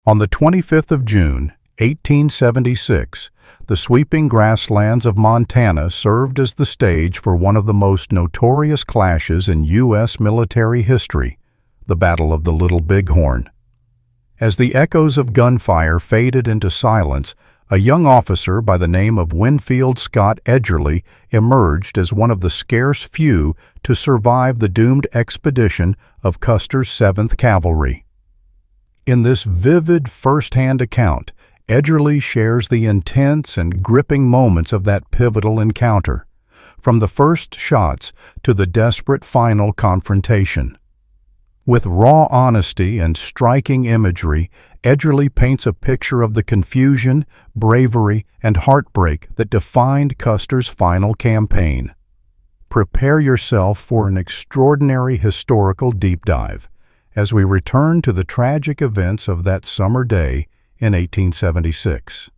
On the 25th of June, 1876, the sweeping grasslands of Montana served as the stage for one of the most notorious clashes in U.S. military history, the Battle of the Little Bighorn. As the echoes of gunfire faded into silence, a young officer by the name of Winfield Scott Edgerly emerged as one of the scarce few to survive the doomed expedition of Custer's 7th Cavalry. In this vivid first-hand account, Edgerly shares the intense and gripping moments of that pivotal encounter, from the first shots to the desperate final confrontation. With raw honesty and striking imagery, Edgerly paints a picture of the confusion, bravery, and heartbreak that defined Custer's final campaign. Prepare yourself for an extraordinary historical deep dive as we return to the tragic events of that summer day in 1876.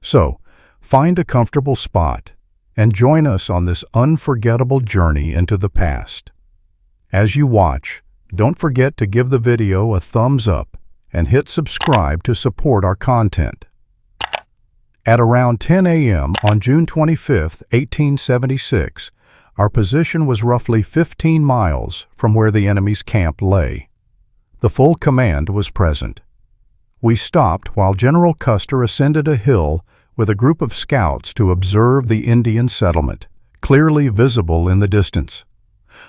So, find a comfortable spot and join us on this unforgettable journey into the past. As you watch, don't forget to give the video a thumbs up and hit subscribe to support our content. At around 10 a.m. on June 25, 1876, our position was roughly 15 miles from where the enemy's camp lay. The full command was present. We stopped while General Custer ascended a hill with a group of scouts to observe the Indian settlement, clearly visible in the distance.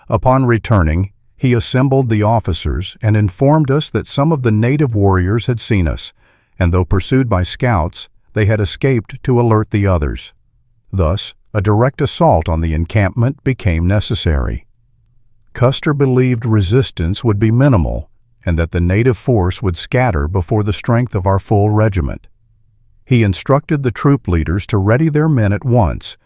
Upon returning, he assembled the officers and informed us that some of the native warriors had seen us, and though pursued by scouts, they had escaped to alert the others. Thus, a direct assault on the encampment became necessary. Custer believed resistance would be minimal and that the native force would scatter before the strength of our full regiment. He instructed the troop leaders to ready their men at once,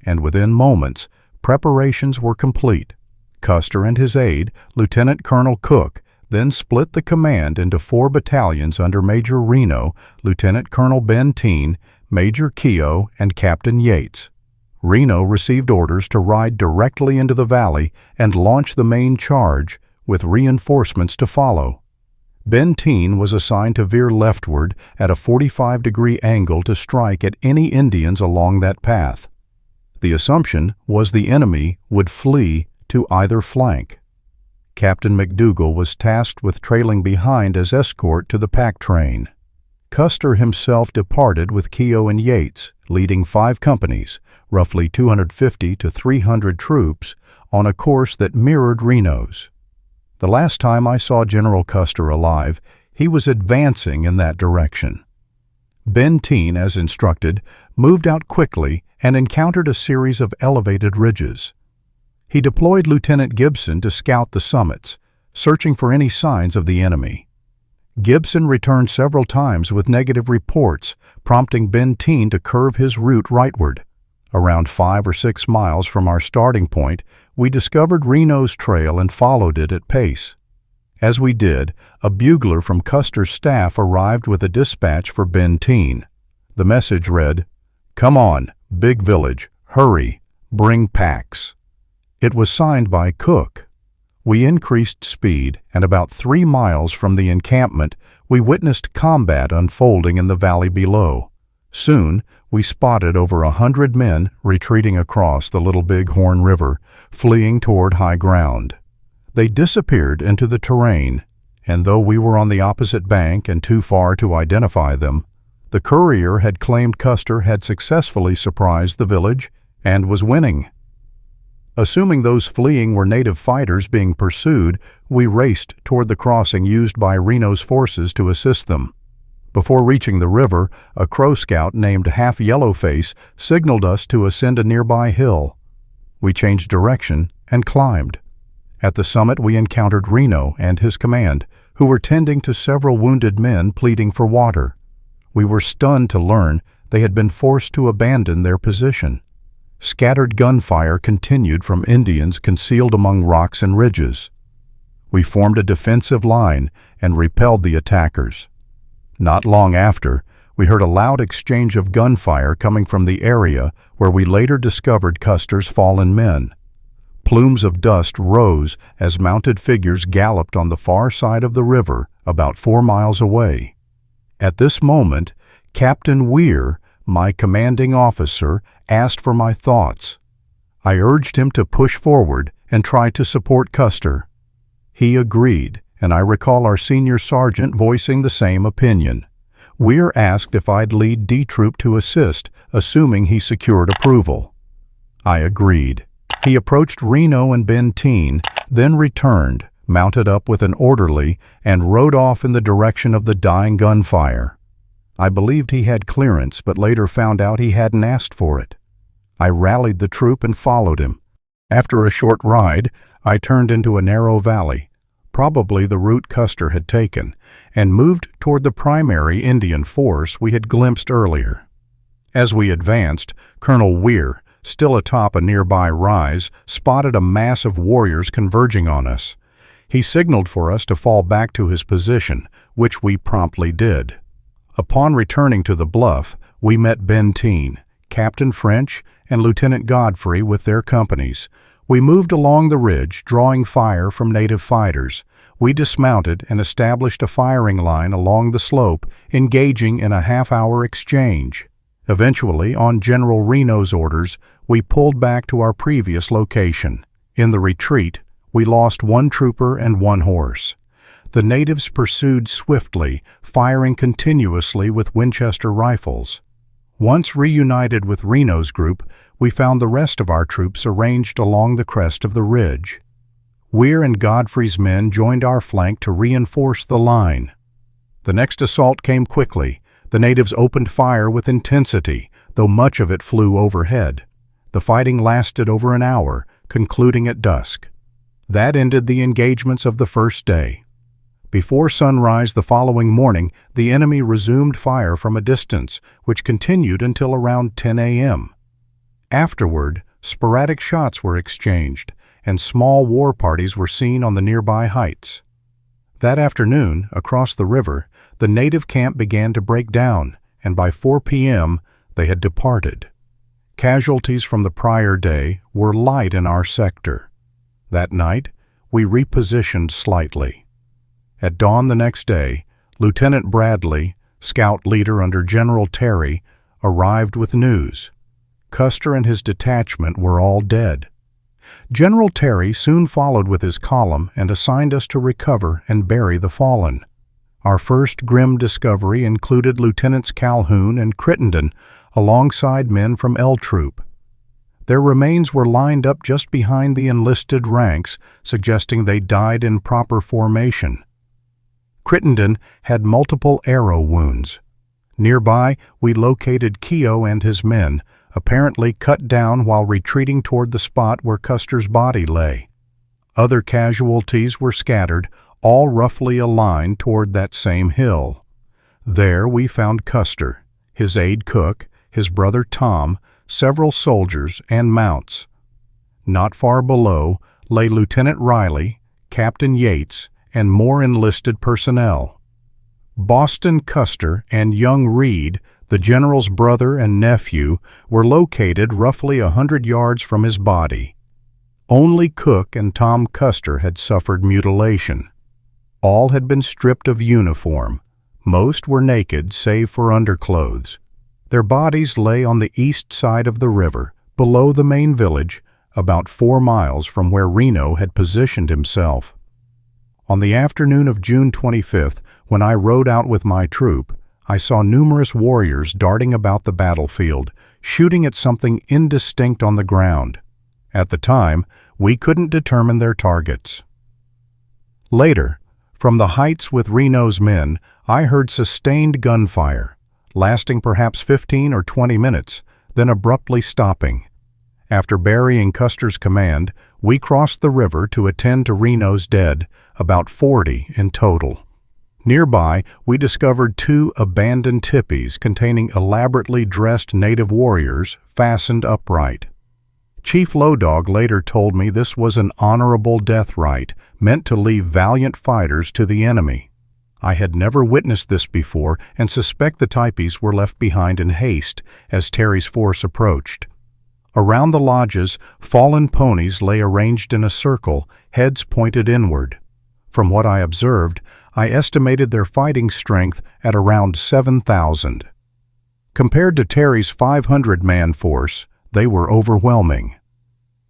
and within moments, preparations were complete. Custer and his aide, Lieutenant Colonel Cook, then split the command into 4 battalions under Major Reno, Lieutenant Colonel Benteen, Major Keogh, and Captain Yates. Reno received orders to ride directly into the valley and launch the main charge, with reinforcements to follow. Benteen was assigned to veer leftward at a 45-degree angle to strike at any Indians along that path. The assumption was the enemy would flee to either flank. Captain McDougal was tasked with trailing behind as escort to the pack train. Custer himself departed with Keogh and Yates, leading 5 companies, roughly 250 to 300 troops, on a course that mirrored Reno's. The last time I saw General Custer alive, he was advancing in that direction. Benteen, as instructed, moved out quickly and encountered a series of elevated ridges. He deployed Lieutenant Gibson to scout the summits, searching for any signs of the enemy. Gibson returned several times with negative reports, prompting Benteen to curve his route rightward. Around 5 or 6 miles from our starting point, we discovered Reno's trail and followed it at pace. As we did, a bugler from Custer's staff arrived with a dispatch for Benteen. The message read, "Come on, big village, hurry, bring packs." It was signed by Cook. We increased speed, and about 3 miles from the encampment, we witnessed combat unfolding in the valley below. Soon, we spotted over 100 men retreating across the Little Bighorn River, fleeing toward high ground. They disappeared into the terrain, and though we were on the opposite bank and too far to identify them, the courier had claimed Custer had successfully surprised the village and was winning. Assuming those fleeing were native fighters being pursued, we raced toward the crossing used by Reno's forces to assist them. Before reaching the river, a Crow scout named Half Yellowface signaled us to ascend a nearby hill. We changed direction and climbed. At the summit we encountered Reno and his command, who were tending to several wounded men pleading for water. We were stunned to learn they had been forced to abandon their position. Scattered gunfire continued from Indians concealed among rocks and ridges. We formed a defensive line and repelled the attackers. Not long after, we heard a loud exchange of gunfire coming from the area where we later discovered Custer's fallen men. Plumes of dust rose as mounted figures galloped on the far side of the river about 4 miles away. At this moment, Captain Weir, my commanding officer, asked for my thoughts. I urged him to push forward and try to support Custer. He agreed, and I recall our senior sergeant voicing the same opinion. Weir asked if I'd lead D Troop to assist, assuming he secured approval. I agreed. He approached Reno and Benteen, then returned, mounted up with an orderly, and rode off in the direction of the dying gunfire. I believed he had clearance, but later found out he hadn't asked for it. I rallied the troop and followed him. After a short ride, I turned into a narrow valley, probably the route Custer had taken, and moved toward the primary Indian force we had glimpsed earlier. As we advanced, Colonel Weir, still atop a nearby rise, spotted a mass of warriors converging on us. He signaled for us to fall back to his position, which we promptly did. Upon returning to the bluff, we met Benteen, Captain French, and Lieutenant Godfrey with their companies. We moved along the ridge, drawing fire from native fighters. We dismounted and established a firing line along the slope, engaging in a half-hour exchange. Eventually, on General Reno's orders, we pulled back to our previous location. In the retreat, we lost one trooper and one horse. The natives pursued swiftly, firing continuously with Winchester rifles. Once reunited with Reno's group, we found the rest of our troops arranged along the crest of the ridge. Weir and Godfrey's men joined our flank to reinforce the line. The next assault came quickly. The natives opened fire with intensity, though much of it flew overhead. The fighting lasted over an hour, concluding at dusk. That ended the engagements of the first day. Before sunrise the following morning, the enemy resumed fire from a distance, which continued until around 10 a.m. Afterward, sporadic shots were exchanged, and small war parties were seen on the nearby heights. That afternoon, across the river, the native camp began to break down, and by 4 p.m. they had departed. Casualties from the prior day were light in our sector. That night, we repositioned slightly. At dawn the next day, Lieutenant Bradley, scout leader under General Terry, arrived with news. Custer and his detachment were all dead. General Terry soon followed with his column and assigned us to recover and bury the fallen. Our first grim discovery included Lieutenants Calhoun and Crittenden, alongside men from L Troop. Their remains were lined up just behind the enlisted ranks, suggesting they died in proper formation. Crittenden had multiple arrow wounds. Nearby, we located Keogh and his men, apparently cut down while retreating toward the spot where Custer's body lay. Other casualties were scattered, all roughly aligned toward that same hill. There we found Custer, his aide Cook, his brother Tom, several soldiers, and mounts. Not far below lay Lieutenant Riley, Captain Yates, and more enlisted personnel. Boston Custer and young Reed, the general's brother and nephew, were located roughly 100 yards from his body. Only Cook and Tom Custer had suffered mutilation. All had been stripped of uniform. Most were naked save for underclothes. Their bodies lay on the east side of the river, below the main village, about 4 miles from where Reno had positioned himself. On the afternoon of June 25th, when I rode out with my troop, I saw numerous warriors darting about the battlefield, shooting at something indistinct on the ground. At the time, we couldn't determine their targets. Later, from the heights with Reno's men, I heard sustained gunfire, lasting perhaps 15 or 20 minutes, then abruptly stopping. After burying Custer's command, we crossed the river to attend to Reno's dead, about 40 in total. Nearby, we discovered 2 abandoned tipis containing elaborately dressed native warriors fastened upright. Chief Lowdog later told me this was an honorable death rite meant to leave valiant fighters to the enemy. I had never witnessed this before and suspect the tipis were left behind in haste as Terry's force approached. Around the lodges, fallen ponies lay arranged in a circle, heads pointed inward. From what I observed, I estimated their fighting strength at around 7,000. Compared to Terry's 500-man force, they were overwhelming.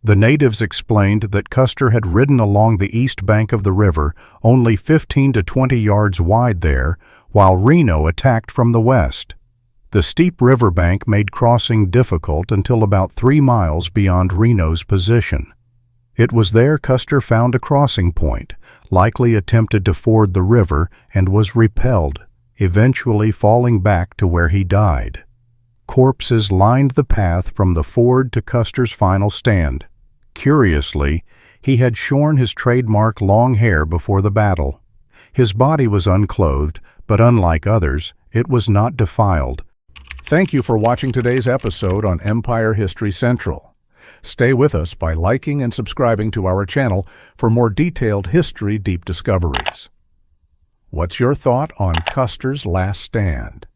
The natives explained that Custer had ridden along the east bank of the river, only 15 to 20 yards wide there, while Reno attacked from the west. The steep riverbank made crossing difficult until about 3 miles beyond Reno's position. It was there Custer found a crossing point, likely attempted to ford the river, and was repelled, eventually falling back to where he died. Corpses lined the path from the ford to Custer's final stand. Curiously, he had shorn his trademark long hair before the battle. His body was unclothed, but unlike others, it was not defiled. Thank you for watching today's episode on Empire History Central. Stay with us by liking and subscribing to our channel for more detailed history deep discoveries. What's your thought on Custer's last stand?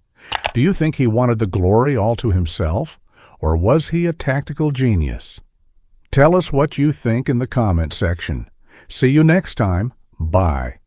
Do you think he wanted the glory all to himself, or was he a tactical genius? Tell us what you think in the comment section. See you next time. Bye.